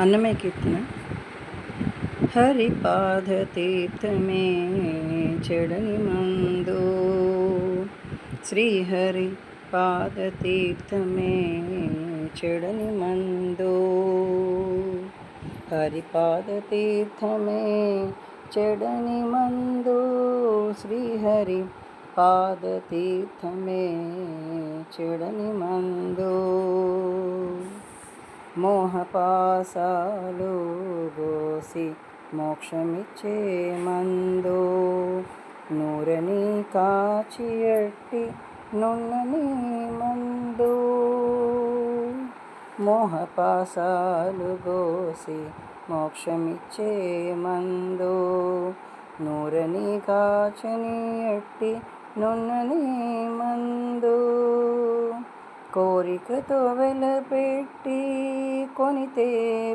అన్నమయ్య కీర్తన. హరిపాద తీర్థమే చెడని మందు, శ్రీహరి పాద తీర్థమే చెడని మందు. హరిపాద తీర్థమే చెడని మందు, శ్రీహరి పాద తీర్థమే చెడని మందు. మోహపాసాలు గోసి మోక్షమిచ్చే మందు, నూరని కాచి ఎట్టి నున్నని మందు. మోహపాసాలు గోసి మోక్షమిచ్చే మందు, నూరని కాచని ఎట్టి నున్నని మందు. కోరికతో వెలపెట్టి కొనితే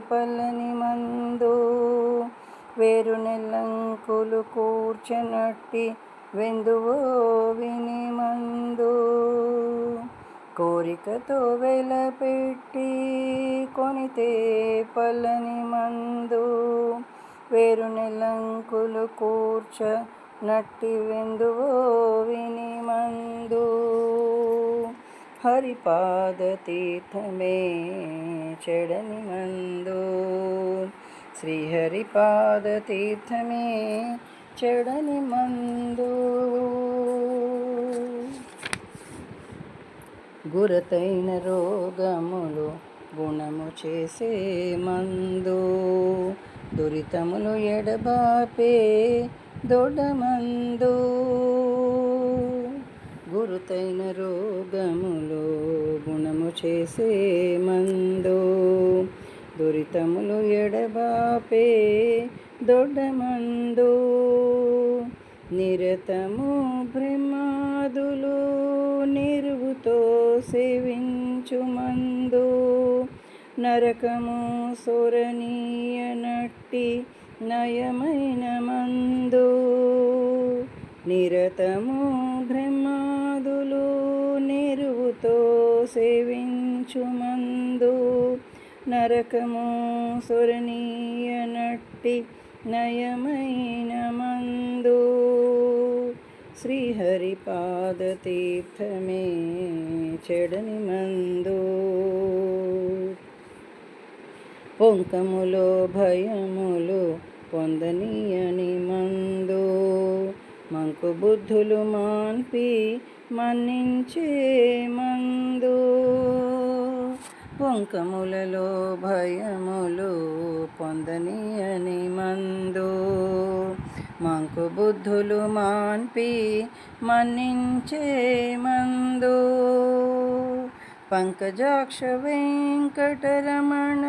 పల్లని మందు, వేరు నెల్లంకులు కూర్చనట్టి వెందువో విని మందు. కోరికతో వెలపెట్టి కొనితే పల్లని మందు, వేరు నెల్లంకులు కూర్చనట్టి వెందువో విని మందు. హరిపాద తీర్థమే చెడని మందు, శ్రీహరిపాద తీర్థమే చెడని మందు. గురతైన రోగములు గుణము చేసే మందు, దురితములు ఎడబాపే దొడమందు. గురుతైన రోగములు గుణము చేసే మందు, దురితములు ఎడబాపే దొడ్డమందు. నిరతము బ్రహ్మాదులు నిరువుతో సేవించు మందు, నరకము సొరనీయనట్టి నయమైన మందు. నిరతము బ్రహ్మాదులు నిరువుతో సేవించు మందు, నరకము సొరనీయనట్టి నయమైన మందు. శ్రీహరిపాద తీర్థమే చెడని మందు. పొంకములో భయములు పొందనీయని మందు, మంకు బుద్ధులు మాన్పి మన్నించే మందు. పొంకములలో భయములు పొందనీయని మందు, మంకు బుద్ధులు మాన్పి మన్నించే మందు. పంకజాక్ష వెంకటరమణ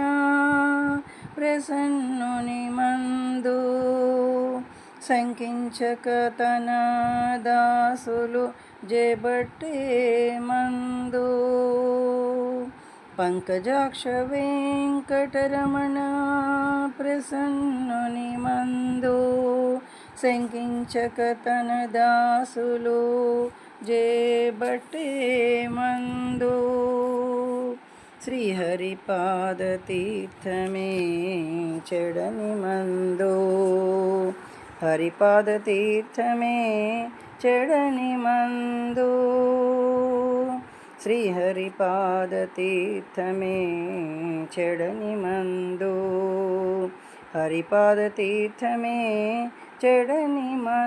ప్రసన్నుని మందు, శంకించక తన దాసులు జేబట్టే మందు. పంకజాక్ష వెంకటరమణ ప్రసన్నుని మందు, శంకించక తన దాసులు జేబట్టే మందు. శ్రీహరిపాద తీర్థమే చెడని మందు, హరిపాద తీర్థమే చెడని మందు. శ్రీహరిపాద తీర్థమే చెడని మందు, హరిపాద తీర్థమే చెడని మందు.